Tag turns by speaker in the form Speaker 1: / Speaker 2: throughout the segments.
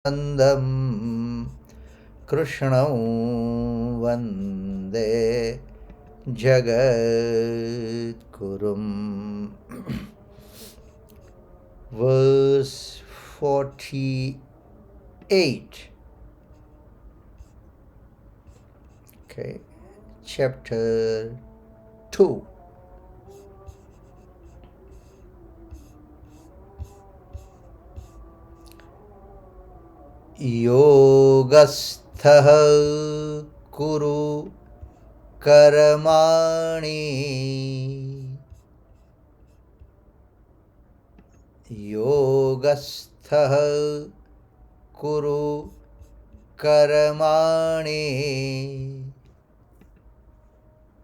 Speaker 1: Andam Krishnam Vande Jagat Gurum. Verse 48. Okay, chapter 2. Yogastha Kuru Karmani. Yogastha Kuru Karmani.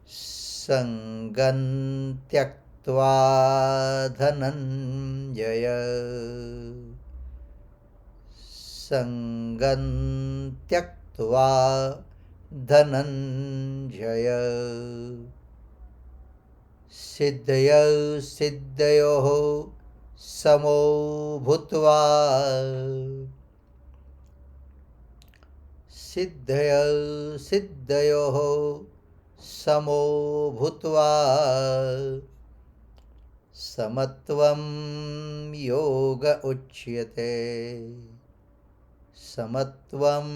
Speaker 1: Sangan Tyaktva Dhananjaya. Sangan Tyaktva Dhananjaya. Siddhaya Siddhayoho Samo Bhutva. Siddhaya Siddhayoho Samo Bhutva. Samatvam Yoga Uchyate. Samatvam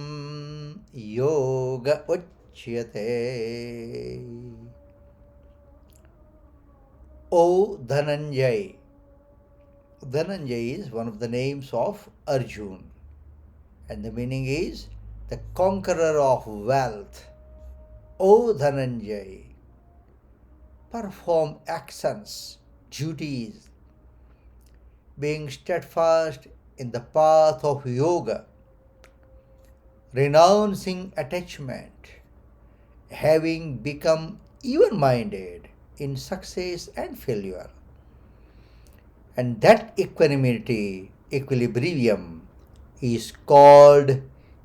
Speaker 1: Yoga Uchyate. O Dhananjay. Dhananjay is one of the names of Arjun, and the meaning is the conqueror of wealth. O Dhananjay, perform actions, duties, being steadfast in the path of yoga, renouncing attachment, having become even-minded in success and failure. And that equanimity, equilibrium, is called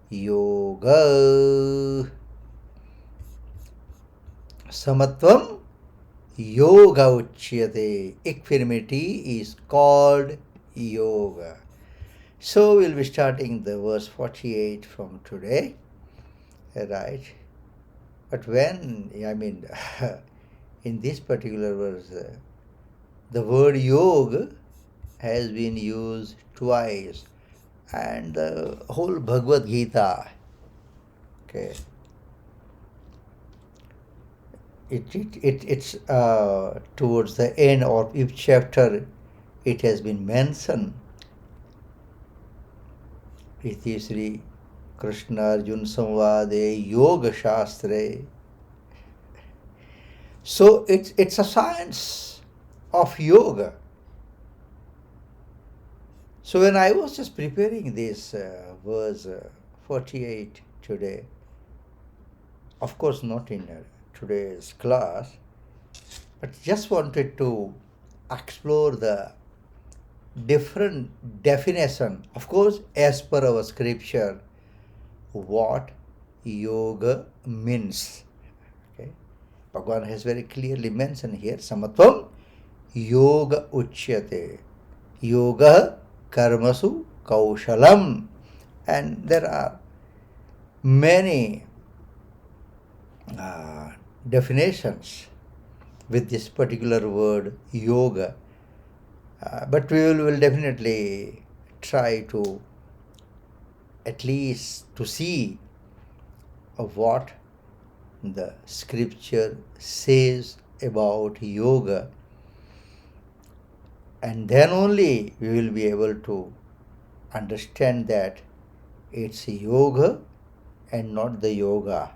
Speaker 1: yoga. Samatvam yoga uchyate. Equanimity is called yoga. So we'll be starting the verse 48 from today, right? But when, in this particular verse, the word yoga has been used twice, and the whole Bhagavad Gita, okay, it's towards the end of each chapter, it has been mentioned. Iti Sri Krishna Arjun Samvade Yoga Shastre. So it's a science of yoga. So when I was just preparing this verse 48 today, of course not in today's class, but just wanted to explore the different definition, of course, as per our scripture, what yoga means. Okay, Bhagavan has very clearly mentioned here, Samatvam yoga uchyate. Yoga karmasu kaushalam. And there are many definitions with this particular word yoga. But we will definitely try to at least to see what the scripture says about yoga, and then only we will be able to understand that it's yoga and not the yoga.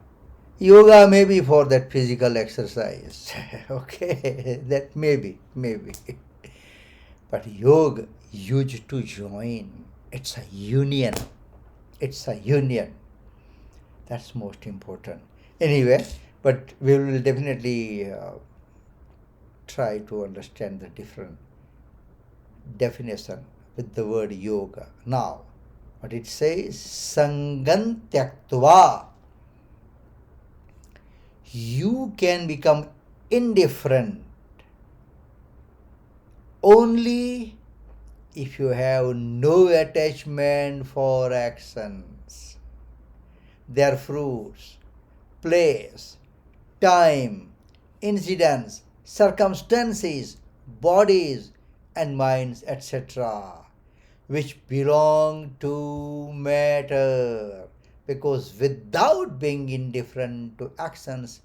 Speaker 1: Yoga may be for that physical exercise, okay, that maybe. But yoga used to join. It's a union. That's most important. Anyway, but we will definitely try to understand the different definition with the word yoga. Now, what it says, Sangan Tyaktva. You can become indifferent only if you have no attachment for actions, their fruits, place, time, incidents, circumstances, bodies, and minds, etc., which belong to matter. Because without being indifferent to actions,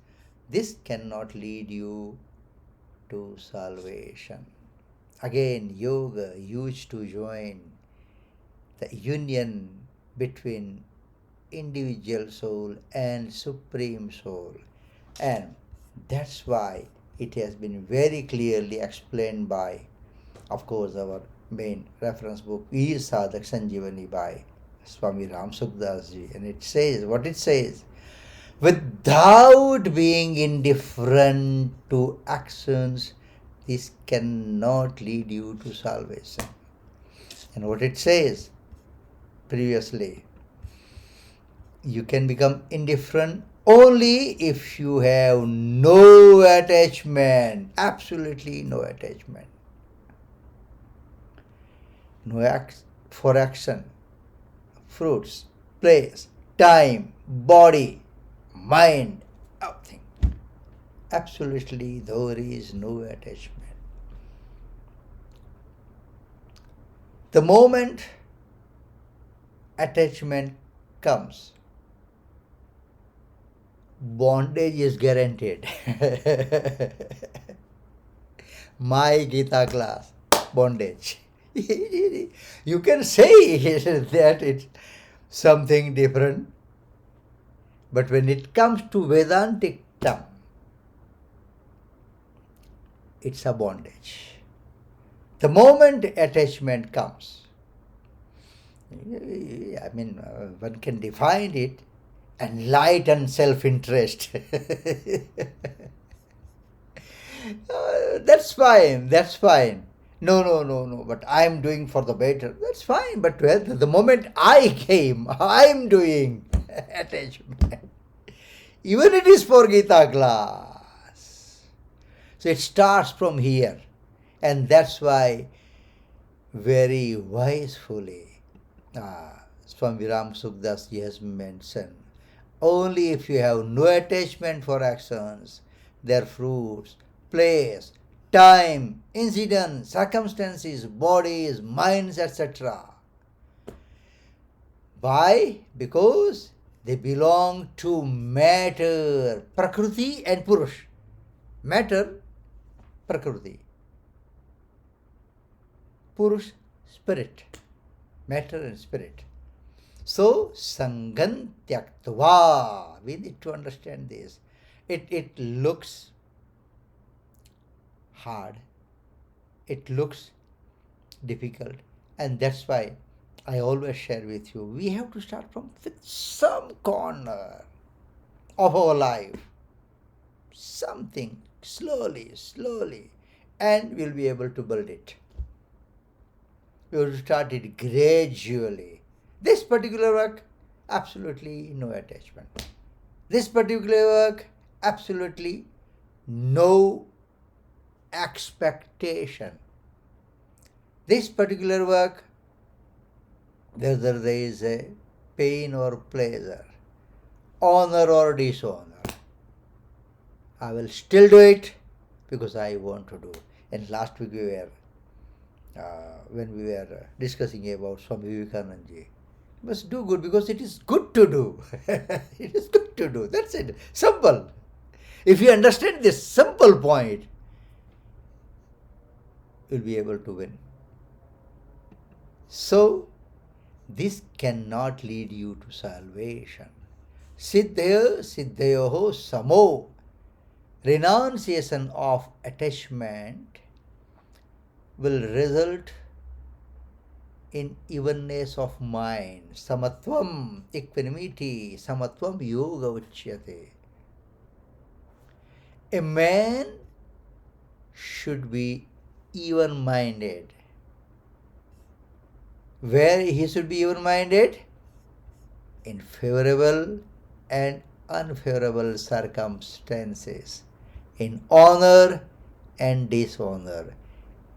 Speaker 1: this cannot lead you to salvation. Again, yoga used to join the union between individual soul and supreme soul. And that's why it has been very clearly explained by, of course, our main reference book is Sadhak Sanjivani by Swami Ram Sukdas ji. And it says, what it says, without being indifferent to actions, this cannot lead you to salvation. And what it says previously, you can become indifferent only if you have no attachment, absolutely no attachment. No for action, fruits, place, time, body, mind, everything. Absolutely there is no attachment. The moment attachment comes, bondage is guaranteed. My Geeta class, bondage. You can say that it's something different, but when it comes to Vedantic term, it's a bondage. The moment attachment comes, one can define it, enlightened self-interest. That's fine, that's fine. No, but I'm doing for the better. That's fine, but the moment I came, I'm doing attachment. Even it is for Geeta class. So it starts from here. And that's why very wisely Swami Ram Sukdas ji has mentioned, only if you have no attachment for actions, their fruits, place, time, incidents, circumstances, bodies, minds, etc. Why? Because they belong to matter, Prakriti and Purush. Matter, Prakriti. Purush, spirit. Matter and spirit. So, Sangan Tyaktva. We need to understand this. It looks hard. It looks difficult. And that's why I always share with you, we have to start from some corner of our life. Something, slowly. And we'll be able to build it. We will start it gradually. This particular work, absolutely no attachment. This particular work, absolutely no expectation. This particular work, whether there is a pain or pleasure, honor or dishonor, I will still do it because I want to do. And last week we were when we were discussing about Swami Vivekananda ji, must do good because it is good to do. It is good to do. That's it. Simple. If you understand this simple point, you'll be able to win. So, this cannot lead you to salvation. Siddhaya siddhayoho samo. Renunciation of attachment will result in evenness of mind. Samatvam, equanimity, samatvam yoga uchyate. A man should be even-minded. Where he should be even-minded? In favorable and unfavorable circumstances. In honor and dishonor.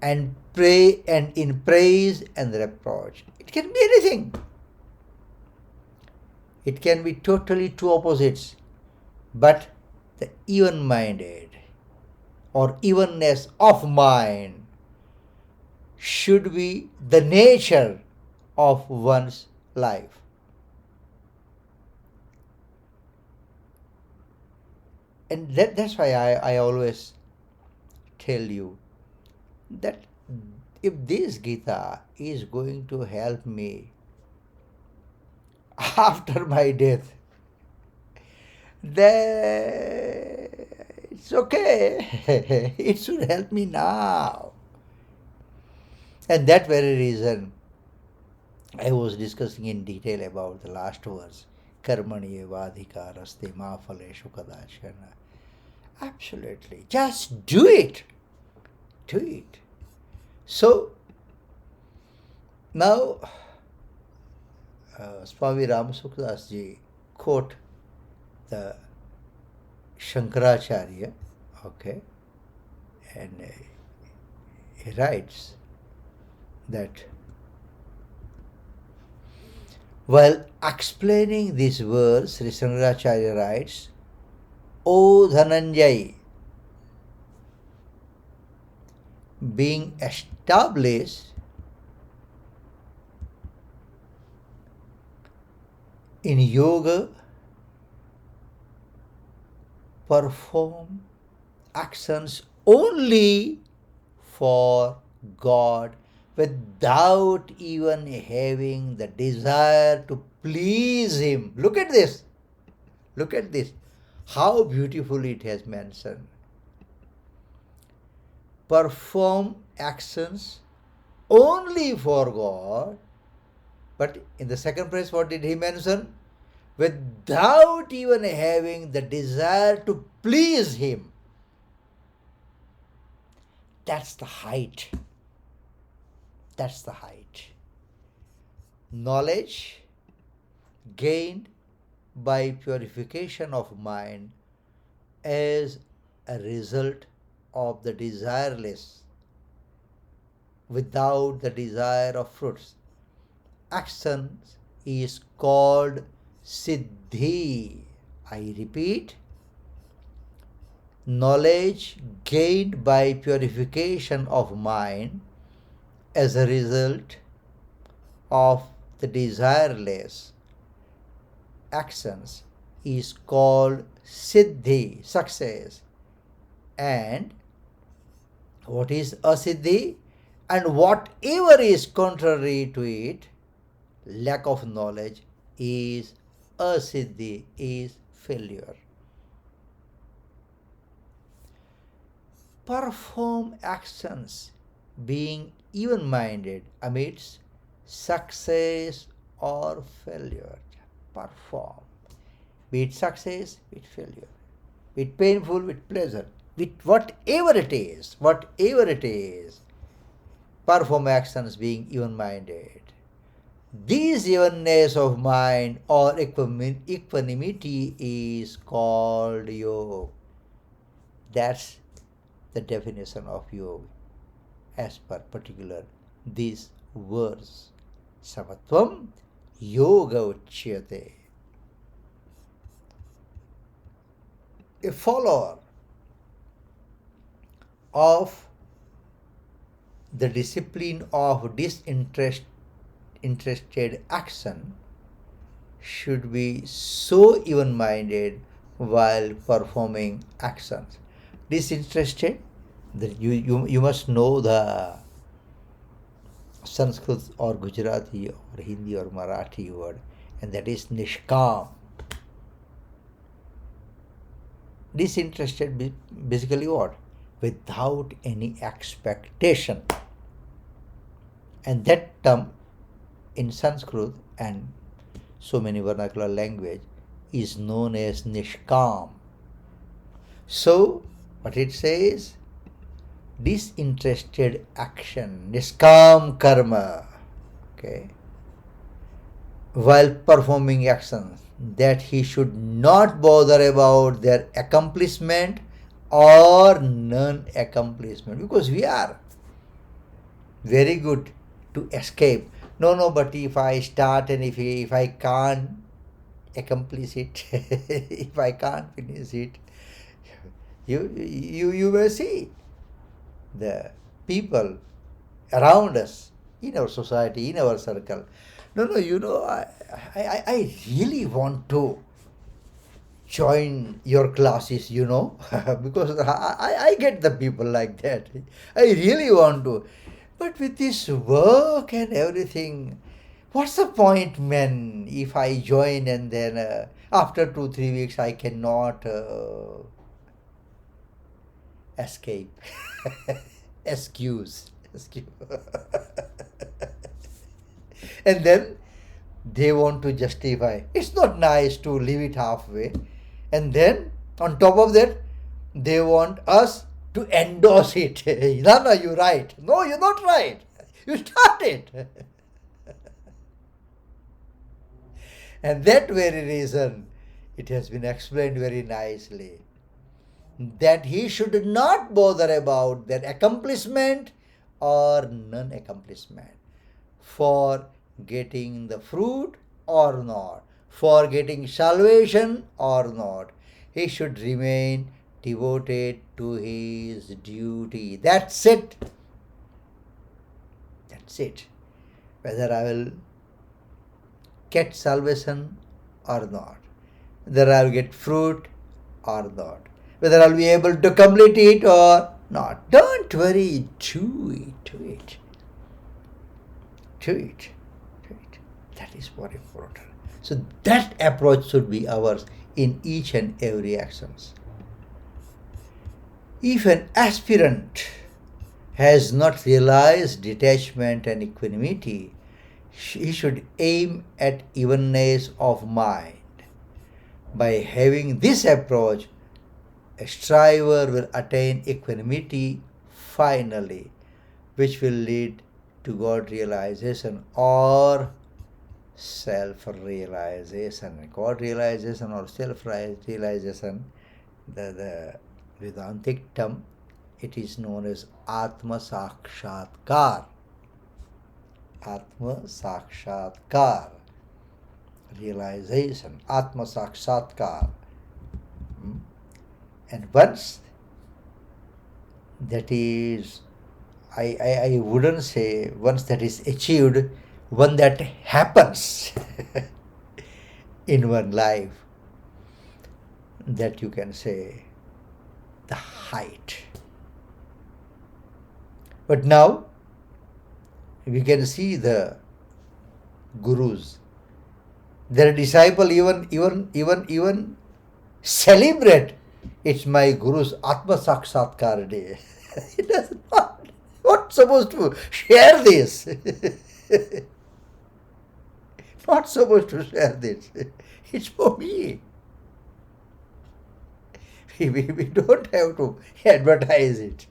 Speaker 1: and pray and in praise and reproach. It can be anything. It can be totally two opposites. But the even-minded or evenness of mind should be the nature of one's life. And that's why I always tell you that if this Gita is going to help me after my death, then it's okay. It should help me now. And that very reason I was discussing in detail about the last verse. Karmani evadhikaraste ma phaleshu kadachana. Absolutely. Just do it. Do it. So, now Swami Ramasukdas ji quote the Shankaracharya, okay, and he writes that while explaining this verse, Sri Shankaracharya writes, O Dhananjay, being established in yoga, perform actions only for God without even having the desire to please Him. Look at this. Look at this. How beautifully it has mentioned. Perform actions only for God. But in the second place, what did he mention? Without even having the desire to please Him. That's the height. That's the height. Knowledge gained by purification of mind as a result of the desireless, without the desire of fruits. Actions is called Siddhi. I repeat, knowledge gained by purification of mind as a result of the desireless actions is called Siddhi, success. And what is asiddhi? And whatever is contrary to it, lack of knowledge, is asiddhi, is failure. Perform actions being even-minded amidst success or failure. Perform. Be it success, be it failure. Be it painful, with pleasure. With whatever it is. Perform actions being even-minded. This evenness of mind or equanimity is called yoga. That's the definition of yoga as per particular this verse. Samatvam yoga uchyate. A follower of the discipline of disinterested action should be so even-minded while performing actions. Disinterested, you must know the Sanskrit or Gujarati or Hindi or Marathi word, and that is nishkam. Disinterested, basically what? Without any expectation. And that term in Sanskrit and so many vernacular language is known as nishkam. So, what it says? Disinterested action, niskam karma, okay, while performing actions, that he should not bother about their accomplishment or non-accomplishment, because we are. very good to escape. No, no, but if I start and if I can't accomplish it, if I can't finish it, you will see the people around us, in our society, in our circle. No, no, I really want to join your classes, because I get the people like that. I really want to. But with this work and everything, what's the point, man, if I join and then after 2, 3 weeks I cannot escape? Excuse. And then they want to justify. It's not nice to leave it halfway. And then, on top of that, they want us to endorse it. No, no, you're right. No, you're not right. You started. And that very reason, it has been explained very nicely, that he should not bother about their accomplishment or non-accomplishment, for getting the fruit or not, for getting salvation or not. He should remain devoted to his duty. That's it. That's it. Whether I will get salvation or not, whether I will get fruit or not, whether I'll be able to complete it or not. Don't worry, do it. Do it. That is more important. So that approach should be ours in each and every actions. If an aspirant has not realized detachment and equanimity, he should aim at evenness of mind. By having this approach, a striver will attain equanimity finally, which will lead to God realization or self-realization. God realization or self-realization, the Vedantic term, it is known as Atma Sakshatkar. Atma Sakshatkar. Realization, Atma Sakshatkar. And once that is, I wouldn't say once that is achieved, one that happens in one life, that you can say the height. But now we can see the gurus, their disciple even celebrate, it's my guru's Atma Sakshatkar day. It does not supposed to share this. Not supposed to share this. It's for me. We don't have to advertise it.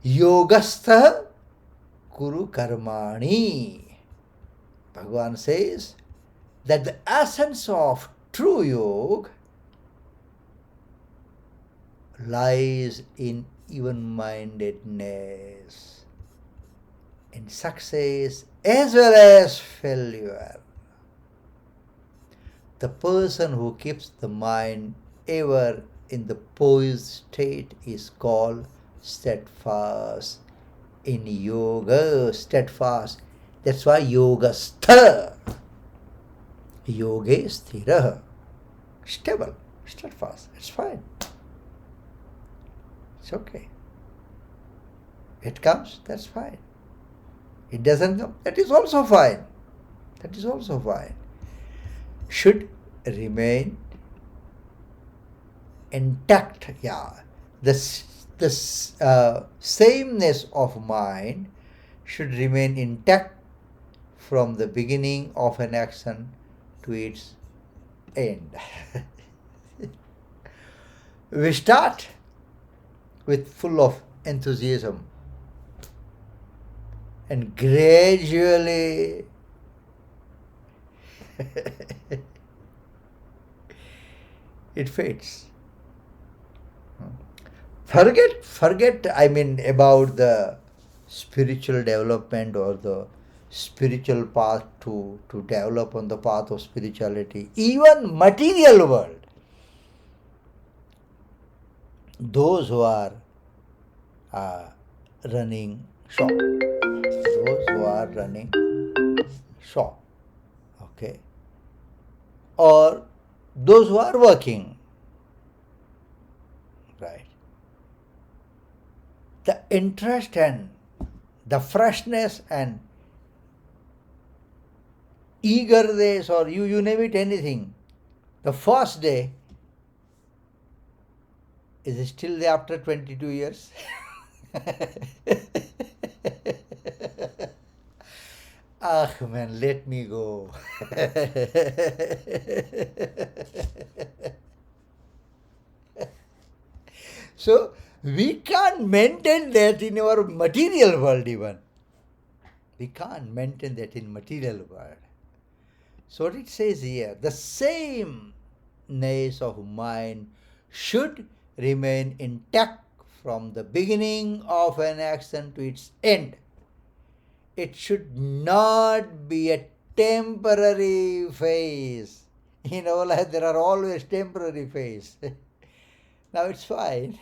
Speaker 1: Yogastha Kuru Karmani. Bhagavan says that the essence of true yoga lies in even-mindedness, in success as well as failure. The person who keeps the mind ever in the poised state is called steadfast. In yoga, steadfast. That's why yogastha. Yoge sthira. Stable, steadfast. It's fine. It's okay. It comes, that's fine. It doesn't come, that is also fine. That is also fine. Should remain intact. Yeah. The sameness of mind should remain intact from the beginning of an action to its end. We start with full of enthusiasm, and gradually it fades. Forget, I mean, about the spiritual development or the spiritual path to develop on the path of spirituality. Even material world, those who are uh, running shop, those who are running shop, okay, or those who are working, right? The interest and the freshness and eagerness, or you name it, anything, the first day is still there after 22 years. Ah, man, let me go. So, we can't maintain that in our material world even. We can't maintain that in material world. So what it says here, the sameness of mind should remain intact from the beginning of an action to its end. It should not be a temporary phase. In our life, there are always temporary phases. Now it's fine.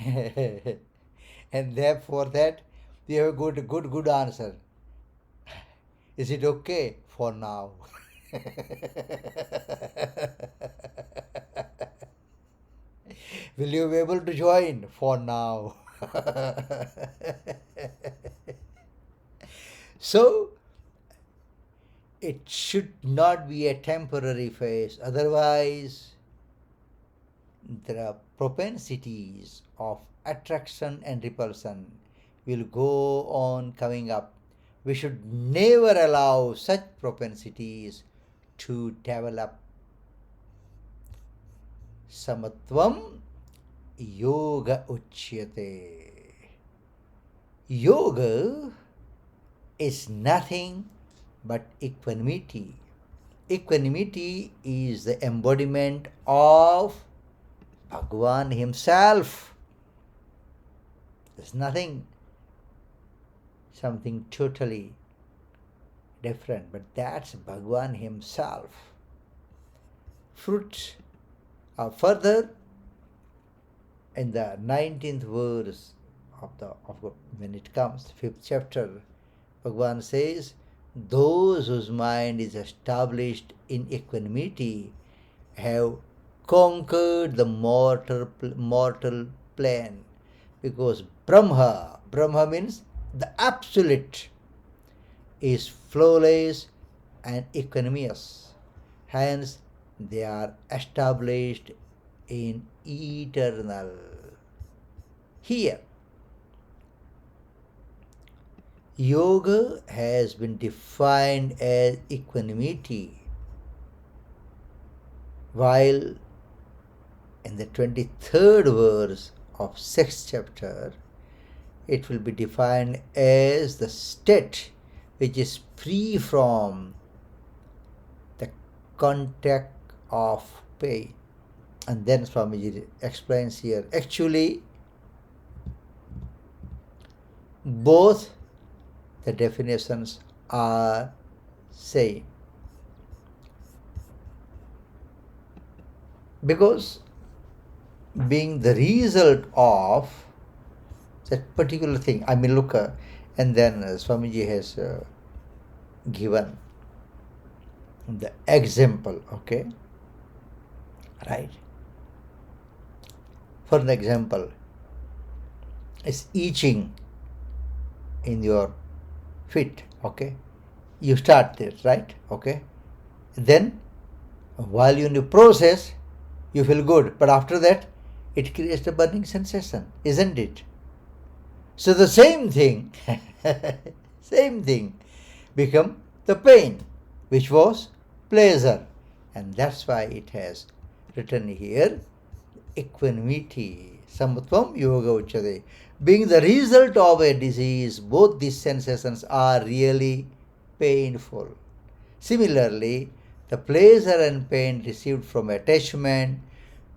Speaker 1: And therefore that we have a good answer. Is it okay for now? Will you be able to join for now? So it should not be a temporary phase. Otherwise, there are propensities of attraction and repulsion will go on coming up. We should never allow such propensities to develop. Samatvam yoga uchyate. Yoga is nothing but equanimity. Equanimity is the embodiment of Bhagavan himself. There's nothing, something totally different, but that's Bhagavan himself. Fruit. Further, in the 19th verse of when it comes, 5th chapter, Bhagavan says, those whose mind is established in equanimity have conquered the mortal plane, because Brahma means the absolute, is flawless and equanimous. Hence, they are established in eternal. Here, yoga has been defined as equanimity, while in the 23rd verse of 6th chapter, it will be defined as the state which is free from the contact of pain. And then Swamiji explains here, actually, both the definitions are same. Because being the result of that particular thing, I mean, look, and then Swamiji has given the example, okay? Right? For an example, it's itching in your feet, okay? You start this, right? Okay? Then, while you're in the process, you feel good, but after that, it creates a burning sensation, isn't it? So the same thing, become the pain, which was pleasure. And that's why it has written here, equanimity, samatvam yoga uchyate. Being the result of a disease, both these sensations are really painful. Similarly, the pleasure and pain received from attachment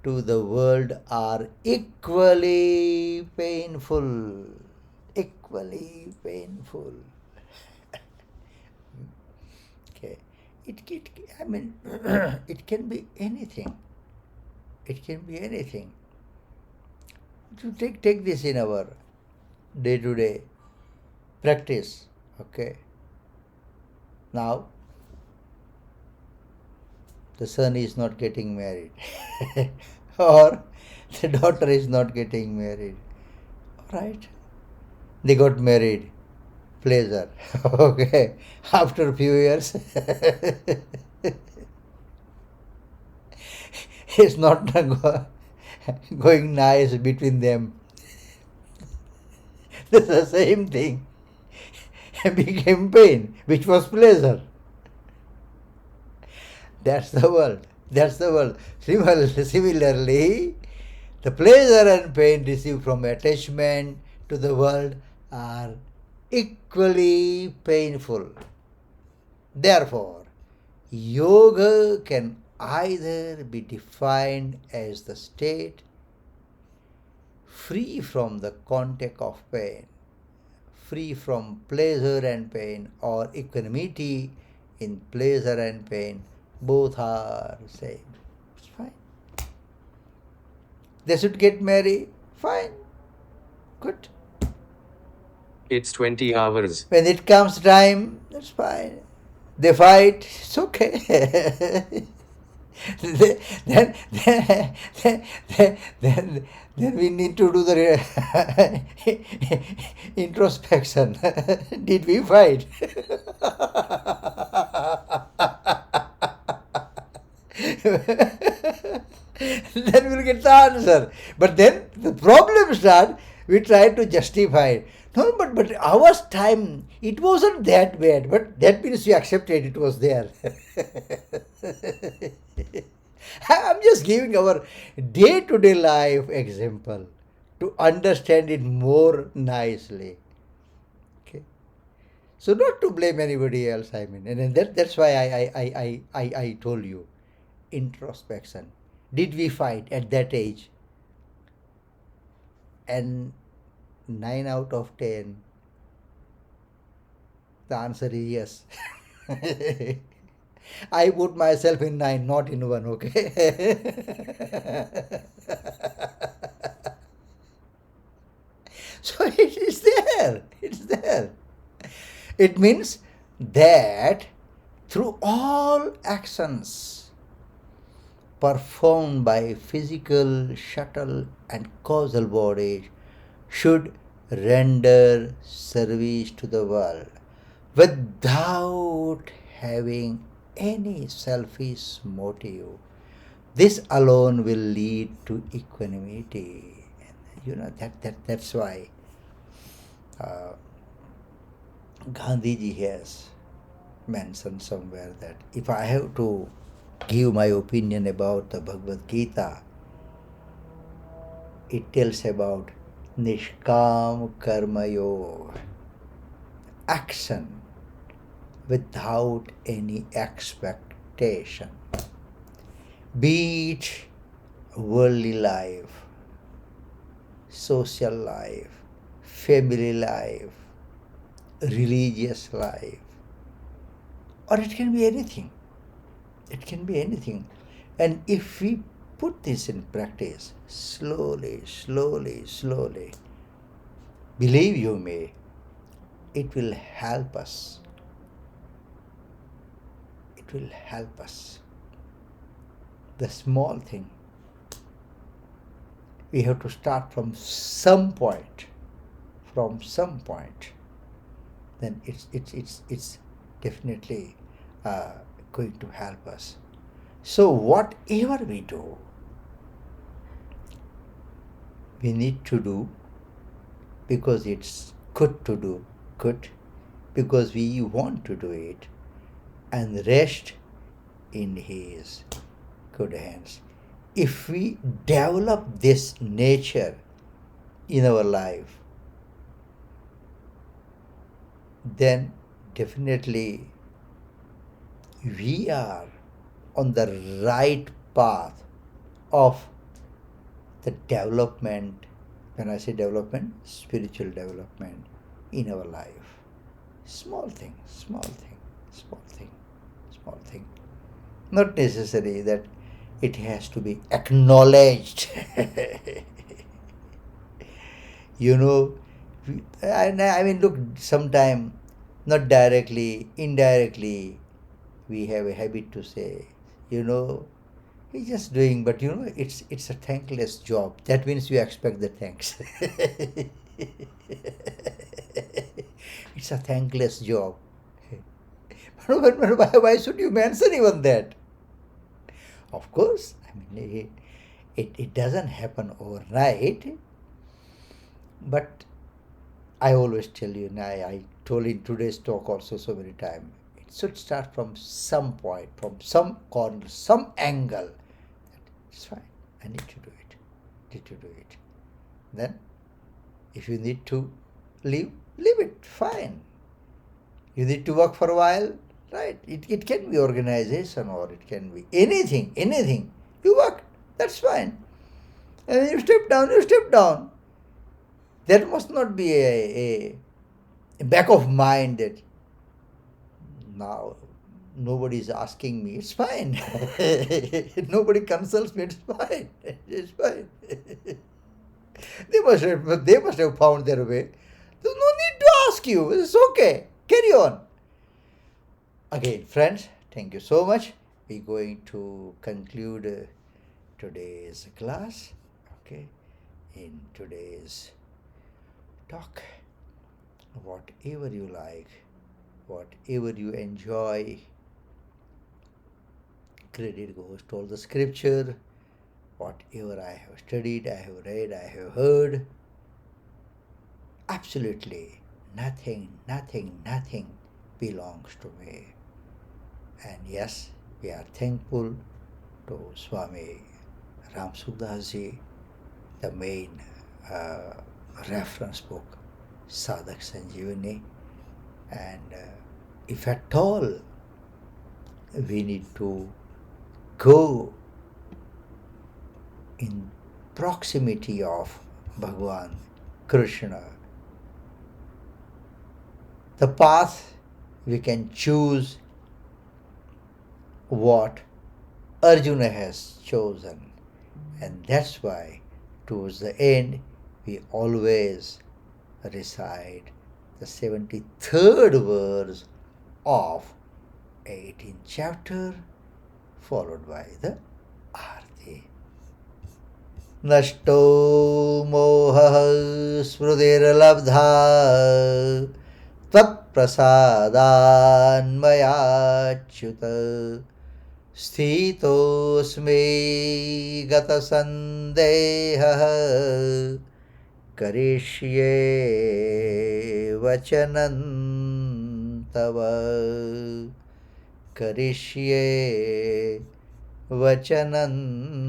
Speaker 1: to the world are equally painful. Equally painful. Okay. It I mean, it can be anything. It can be anything. To take this in our day-to-day practice. Okay. Now, the son is not getting married, or the daughter is not getting married. All right. They got married. Pleasure. Okay. After a few years, it's not going nice between them. That's the same thing. Became pain, which was pleasure. That's the world. That's the world. Similarly, the pleasure and pain received from attachment to the world are equally painful. Therefore, yoga can either be defined as the state free from the contact of pain, free from pleasure and pain, or equanimity in pleasure and pain. Both are same. It's fine. They should get married. Fine. Good.
Speaker 2: It's 20 hours.
Speaker 1: When it comes time, that's fine. They fight. It's okay. then, then, then, then we need to do the introspection. Did we fight? Then we'll get the answer. But then the problem starts, we try to justify it. No, but our time, it wasn't that bad, but that means we accepted it was there. I'm just giving our day-to-day life example to understand it more nicely. Okay. So not to blame anybody else, I mean, and that's why I told you introspection. Did we fight at that age? And 9 out of 10, the answer is yes. I put myself in 9, not in 1, okay? So it is there. It's there. It means that through all actions performed by physical, subtle, and causal bodies should render service to the world without having any selfish motive. This alone will lead to equanimity. You know that's why Gandhiji has mentioned somewhere that if I have to give my opinion about the Bhagavad Gita, it tells about Nishkam Karma Yoga, action without any expectation, be it worldly life, social life, family life, religious life, or it can be anything. It can be anything. And if we put this in practice, slowly, believe you me, it will help us. It will help us. The small thing. We have to start from some point. Then it's definitely going to help us. So whatever we do, we need to do because it's good to do, good because we want to do it, and rest in His good hands. If we develop this nature in our life, then definitely we are on the right path of the development, when I say development, spiritual development in our life. Small thing, small thing, small thing, small thing. Not necessary that it has to be acknowledged. You know, I mean, look, sometime, not directly, indirectly, we have a habit to say, you know, he's just doing, but you know, it's a thankless job. That means you expect the thanks. It's a thankless job. But why should you mention even that? Of course, I mean, it doesn't happen overnight, but I always tell you, and I told in today's talk also so many times, it should start from some point, from some corner, some angle. It's fine. I need to do it. Need to do it. Then, if you need to leave it. Fine. You need to work for a while, right? It can be organization or it can be anything, anything. You work. That's fine. And then you step down. You step down. There must not be a back of mind that now nobody is asking me. It's fine. Nobody consults me. It's fine. It's fine. They must have found their way. There's no need to ask you. It's okay. Carry on. Again, friends, thank you so much. We're going to conclude today's class. Okay. In today's talk, whatever you like, whatever you enjoy, credit goes to all the scripture, whatever I have studied, I have read, I have heard. Absolutely nothing belongs to me. And yes, we are thankful to Swami Ram Sukdas Ji, the main reference book, Sadhak Sanjeevani. And if at all we need to go in proximity of Bhagwan Krishna, the path we can choose what Arjuna has chosen. And that's why towards the end we always recite the 73rd verse of 18th chapter, followed by the Arti. Nashto moha smrudirlabdha त्वत्प्रसादान्मयाच्युत स्थितोऽस्मि गतसन्देहः करिष्ये वचनं तव करिष्ये वचनं